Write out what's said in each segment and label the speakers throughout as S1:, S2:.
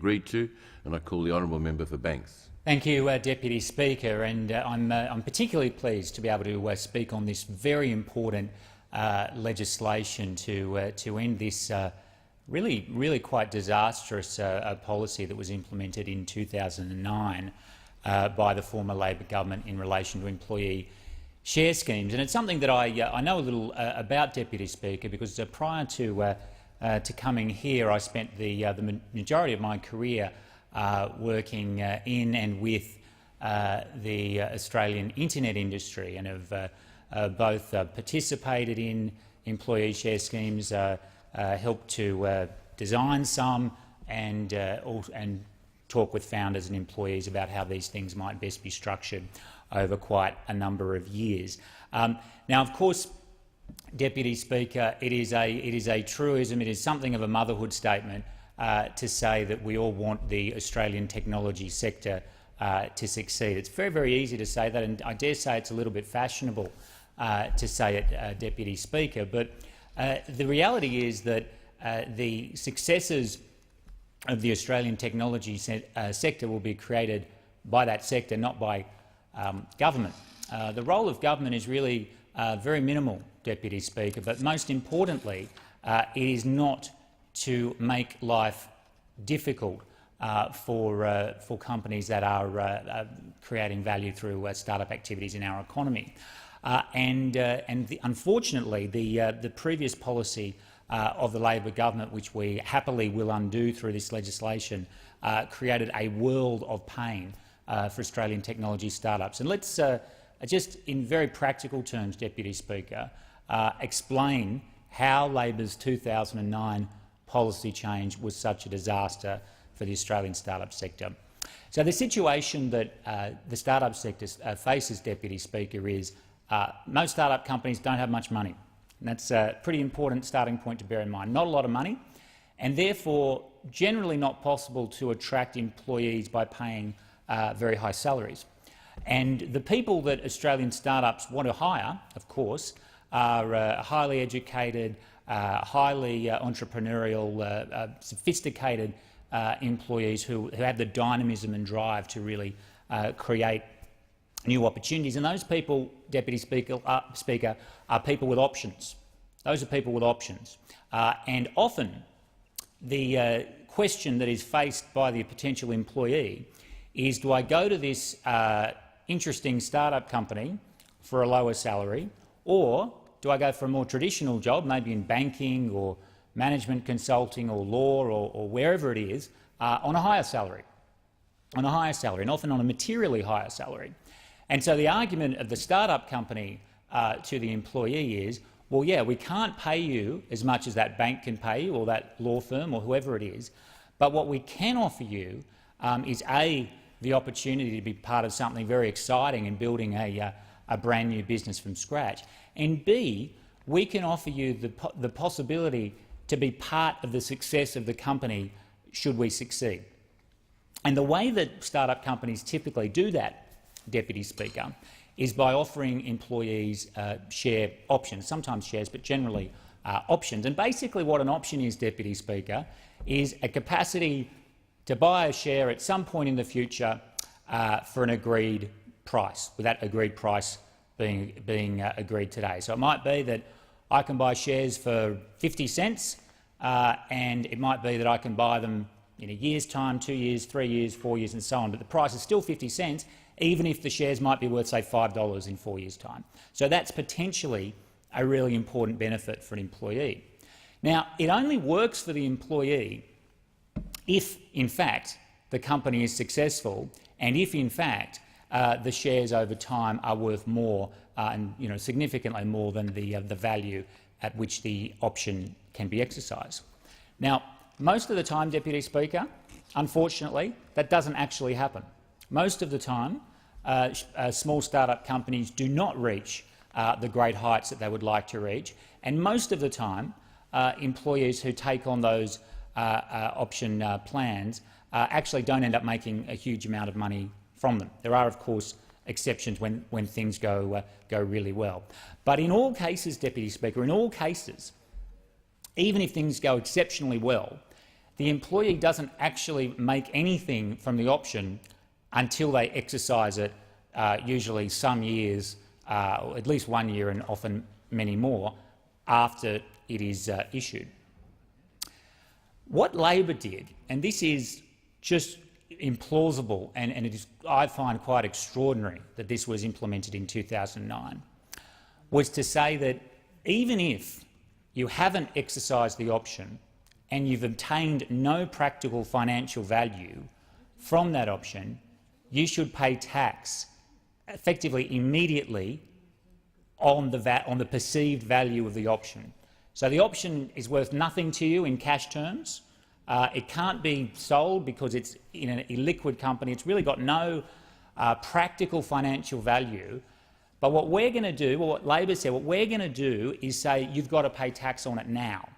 S1: agreed to, and I call the honourable member for Banks.
S2: Thank you, Deputy Speaker, and I'm particularly pleased to be able to speak on this very important legislation to end this really quite disastrous policy that was implemented in 2009 by the former Labor government in relation to employee share schemes. And it's something that I know a little about, Deputy Speaker, because prior to coming here, I spent the majority of my career working in and with the Australian internet industry, and have both participated in employee share schemes, helped to design some, and talk with founders and employees about how these things might best be structured over quite a number of years. Now, of course, Deputy Speaker, it is a truism, it is something of a motherhood statement to say that we all want the Australian technology sector to succeed. It's very easy to say that, and I dare say it's a little bit fashionable to say it, Deputy Speaker, but the reality is that the successes of the Australian technology sector will be created by that sector, not by government. The role of government is really very minimal, Deputy Speaker, but most importantly, it is not to make life difficult for companies that are creating value through startup activities in our economy. Unfortunately, the previous policy of the Labor government, which we happily will undo through this legislation, created a world of pain for Australian technology startups. And let's just, in very practical terms, Deputy Speaker, explain how Labor's 2009 policy change was such a disaster for the Australian startup sector. So the situation that the startup sector faces, Deputy Speaker, is most startup companies don't have much money. And that's a pretty important starting point to bear in mind. Not a lot of money, and therefore generally not possible to attract employees by paying very high salaries. And the people that Australian startups want to hire, of course, are highly educated, highly entrepreneurial, sophisticated employees who have the dynamism and drive to really create new opportunities. And those people, Deputy Speaker, are people with options. Those are people with options. And often the question that is faced by the potential employee is, do I go to this interesting startup company for a lower salary, or do I go for a more traditional job, maybe in banking or management consulting or law or wherever it is, on a higher salary? On a higher salary, and often on a materially higher salary. And so the argument of the startup company to the employee is, well, yeah, we can't pay you as much as that bank can pay you, or that law firm, or whoever it is, but what we can offer you is A, the opportunity to be part of something very exciting and building a brand new business from scratch, and B, we can offer you the possibility to be part of the success of the company should we succeed. And the way that startup companies typically do that, Deputy Speaker, is by offering employees share options, sometimes shares, but generally options. And basically what an option is, Deputy Speaker, is a capacity to buy a share at some point in the future for an agreed price, with that agreed price being agreed today. So it might be that I can buy shares for 50 cents, and it might be that I can buy them in a year's time, 2 years, 3 years, 4 years, and so on, but the price is still 50 cents, even if the shares might be worth, say, $5 in 4 years' time. So that's potentially a really important benefit for an employee. Now, it only works for the employee if, in fact, the company is successful, and if, in fact, the shares over time are worth more, and significantly more than the value at which the option can be exercised. Now, most of the time, Deputy Speaker, unfortunately, that doesn't actually happen. Most of the time, small startup companies do not reach the great heights that they would like to reach, and most of the time, employees who take on those option plans actually don't end up making a huge amount of money from them. There are, of course, exceptions when things go really well. But in all cases, Deputy Speaker, in all cases, even if things go exceptionally well, the employee doesn't actually make anything from the option until they exercise it, usually some years, or at least 1 year and often many more, after it is issued. What Labor did, and this is just implausible, and it is, I find, quite extraordinary that this was implemented in 2009, was to say that even if you haven't exercised the option and you've obtained no practical financial value from that option, you should pay tax effectively immediately on the perceived value of the option. So the option is worth nothing to you in cash terms. It can't be sold because it's in an illiquid company. It's really got no practical financial value. But what we're going to do, or what Labor said, what we're going to do is say you've got to pay tax on it now.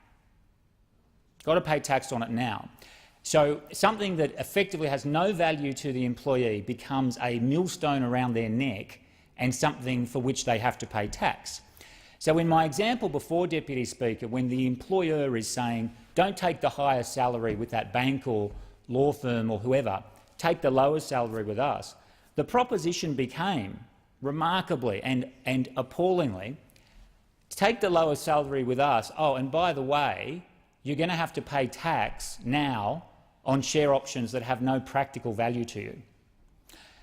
S2: Got to pay tax on it now. So something that effectively has no value to the employee becomes a millstone around their neck and something for which they have to pay tax. So in my example before, Deputy Speaker, when the employer is saying, don't take the higher salary with that bank or law firm or whoever, take the lower salary with us, the proposition became, remarkably and appallingly, take the lower salary with us. Oh, and by the way, you're going to have to pay tax now on share options that have no practical value to you.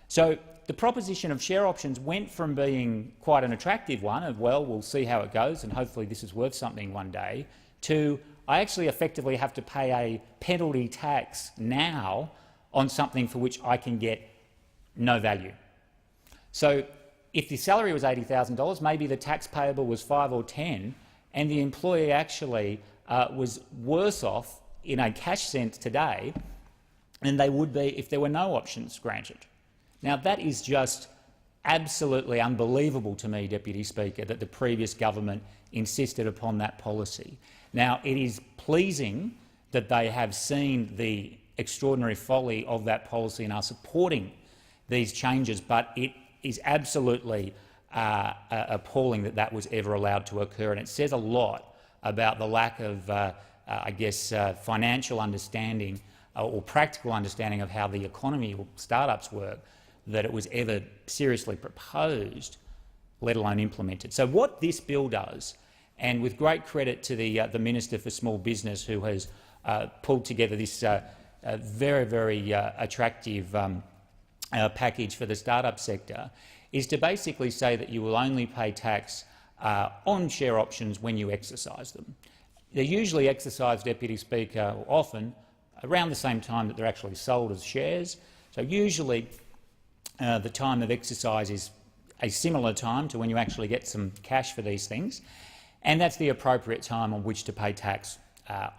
S2: So the proposition of share options went from being quite an attractive one of, well, we'll see how it goes and hopefully this is worth something one day, to I actually effectively have to pay a penalty tax now on something for which I can get no value. So if the salary was $80,000, maybe the tax payable was 5 or 10, and the employee actually was worse off in a cash sense today than they would be if there were no options granted. Now, that is just absolutely unbelievable to me, Deputy Speaker, that the previous government insisted upon that policy. Now, it is pleasing that they have seen the extraordinary folly of that policy and are supporting these changes, but it is absolutely appalling that that was ever allowed to occur, and it says a lot about the lack of, financial understanding or practical understanding of how the economy or startups work, that it was ever seriously proposed, let alone implemented. So what this bill does, and with great credit to the Minister for Small Business, who has pulled together this very, very attractive package for the startup sector, is to basically say that you will only pay tax on share options when you exercise them. They're usually exercised, Deputy Speaker, or often around the same time that they're actually sold as shares. So usually the time of exercise is a similar time to when you actually get some cash for these things, and that's the appropriate time on which to pay tax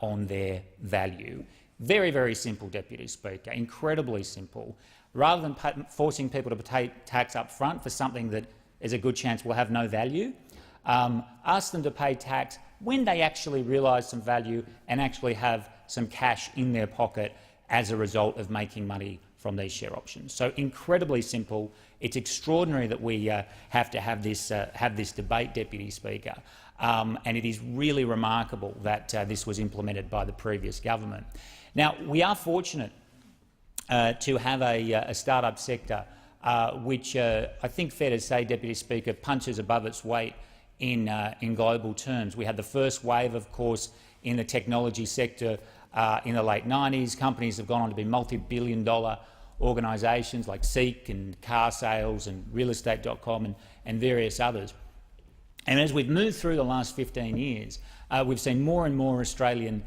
S2: on their value. Very, very simple, Deputy Speaker, incredibly simple. Rather than forcing people to pay tax up front for something that there's a good chance will have no value, ask them to pay tax when they actually realise some value and actually have some cash in their pocket as a result of making money from these share options. So incredibly simple. It's extraordinary that we have to have this debate, Deputy Speaker, and it is really remarkable that this was implemented by the previous government. Now, we are fortunate to have a startup sector which I think, fair to say, Deputy Speaker, punches above its weight in global terms. We had the first wave, of course, in the technology sector in the late 90s. Companies have gone on to be multi-billion-dollar organisations like Seek and Car Sales and Realestate.com and various others. And as we've moved through the last 15 years, we've seen more and more Australian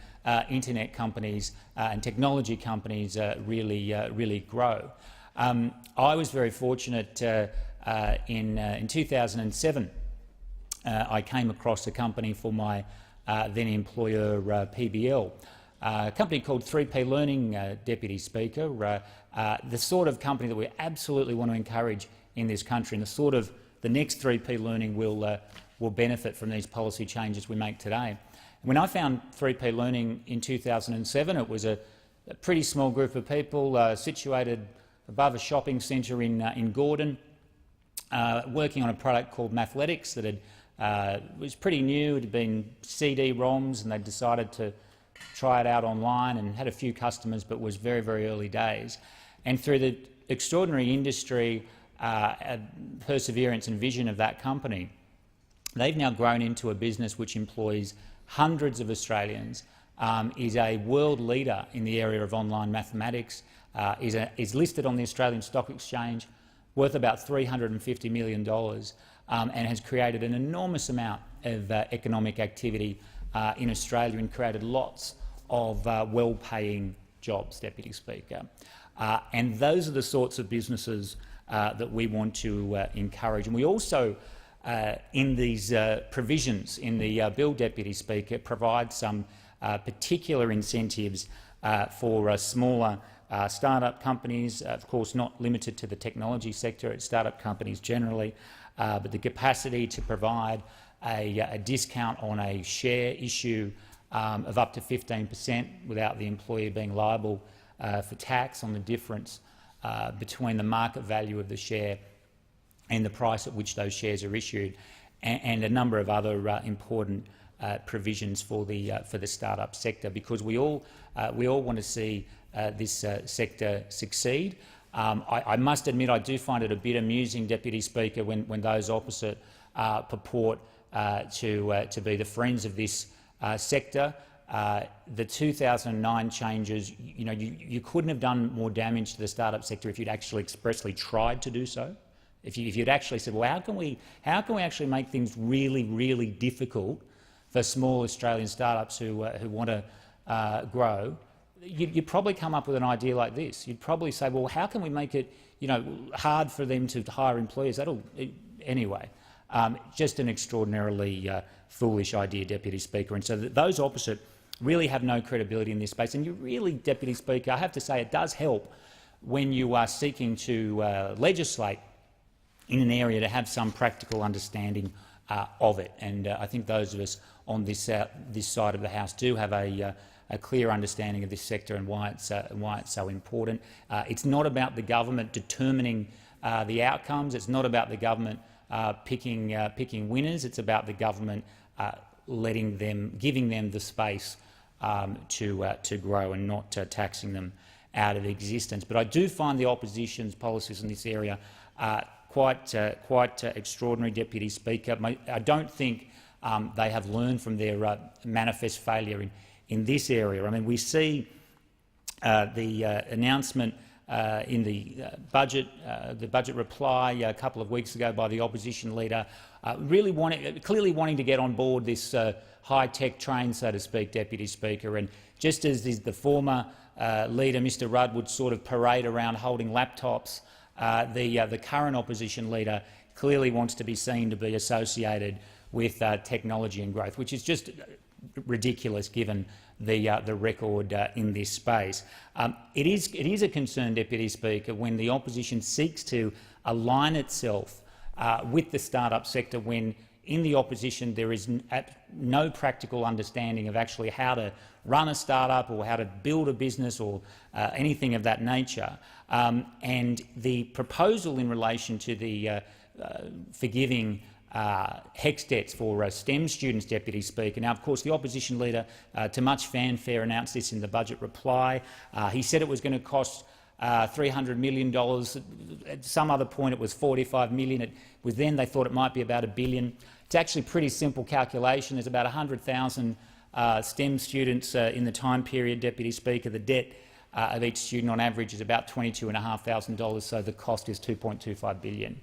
S2: internet companies and technology companies really grow. I was very fortunate in 2007. I came across a company for my then employer PBL, a company called 3P Learning, Deputy Speaker, the sort of company that we absolutely want to encourage in this country, and the next 3P Learning will benefit from these policy changes we make today. When I found 3P Learning in 2007, it was a pretty small group of people situated above a shopping centre in Gordon, working on a product called Mathletics that was pretty new. It had been CD-ROMs, and they decided to try it out online and had a few customers, but was very, very early days. And through the extraordinary industry, perseverance and vision of that company, they've now grown into a business which employs hundreds of Australians, is a world leader in the area of online mathematics, is listed on the Australian Stock Exchange, worth about $350 million, and has created an enormous amount of economic activity in Australia and created lots of well-paying jobs, Deputy Speaker. And those are the sorts of businesses that we want to encourage. And we also, in these provisions in the bill, Deputy Speaker, provide some particular incentives for smaller start-up companies, of course not limited to the technology sector, it's start-up companies generally, but the capacity to provide a discount on a share issue of up to 15% without the employer being liable for tax on the difference between the market value of the share and the price at which those shares are issued, and a number of other important provisions for the start-up sector, because we all want to see this sector succeed. I must admit I do find it a bit amusing, Deputy Speaker, when those opposite purport to be the friends of this sector. The 2009 changes, you couldn't have done more damage to the start-up sector if you'd actually expressly tried to do so. If you'd actually said, well, how can we actually make things really, really difficult for small Australian start-ups who want to grow, you'd probably come up with an idea like this. You'd probably say, well, how can we make it hard for them to hire employees? Anyway, just an extraordinarily foolish idea, Deputy Speaker. And so those opposite really have no credibility in this space. And you really, Deputy Speaker, I have to say it does help when you are seeking to legislate in an area to have some practical understanding of it. And I think those of us on this side of the House do have a clear understanding of this sector and why it's so important. It's not about the government determining the outcomes. It's not about the government picking winners. It's about the government giving them the space to grow and not taxing them out of existence. But I do find the opposition's policies in this area quite extraordinary, Deputy Speaker. I don't think they have learned from their manifest failure in this area. I mean, we see the announcement in the budget reply a couple of weeks ago by the opposition leader, clearly wanting to get on board this high-tech train, so to speak, Deputy Speaker. And just as the former leader, Mr Rudd, would sort of parade around holding laptops, the current opposition leader clearly wants to be seen to be associated with technology and growth, which is just ridiculous given the record in this space. It is a concern, Deputy Speaker, when the opposition seeks to align itself with the start-up sector when in the opposition there is no practical understanding of actually how to run a start-up or how to build a business or anything of that nature. And the proposal in relation to the forgiving HEX debts for STEM students, Deputy Speaker. Now, of course, the opposition leader, to much fanfare, announced this in the budget reply. He said it was going to cost $300 million. At some other point, it was $45 million. It was then they thought it might be about $1 billion. It's actually pretty simple calculation. There's about 100,000 STEM students in the time period, Deputy Speaker. The debt of each student on average is about $22,500, so the cost is $2.25 billion.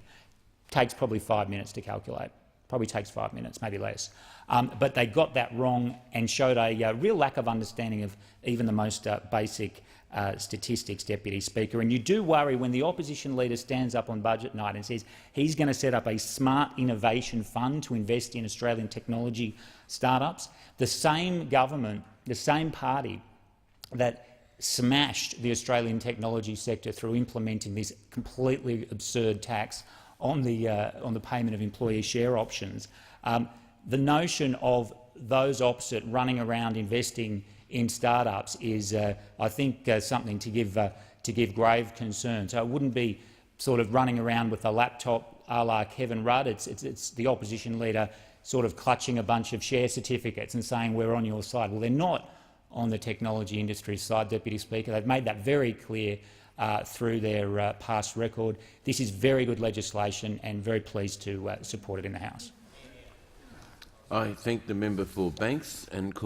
S2: Takes probably 5 minutes to calculate. Probably takes 5 minutes, maybe less. But they got that wrong and showed a real lack of understanding of even the most basic statistics, Deputy Speaker. And you do worry when the opposition leader stands up on budget night and says he's going to set up a smart innovation fund to invest in Australian technology startups. The same government, the same party that smashed the Australian technology sector through implementing this completely absurd tax on the payment of employee share options. The notion of those opposite running around investing in startups is, I think, something to give grave concern. So it wouldn't be sort of running around with a laptop a la Kevin Rudd. It's the opposition leader sort of clutching a bunch of share certificates and saying we're on your side. Well, they're not on the technology industry side, Deputy Speaker. They've made that very clear through their past record. This is very good legislation and very pleased to support it in the House.
S1: I thank the member for Banks and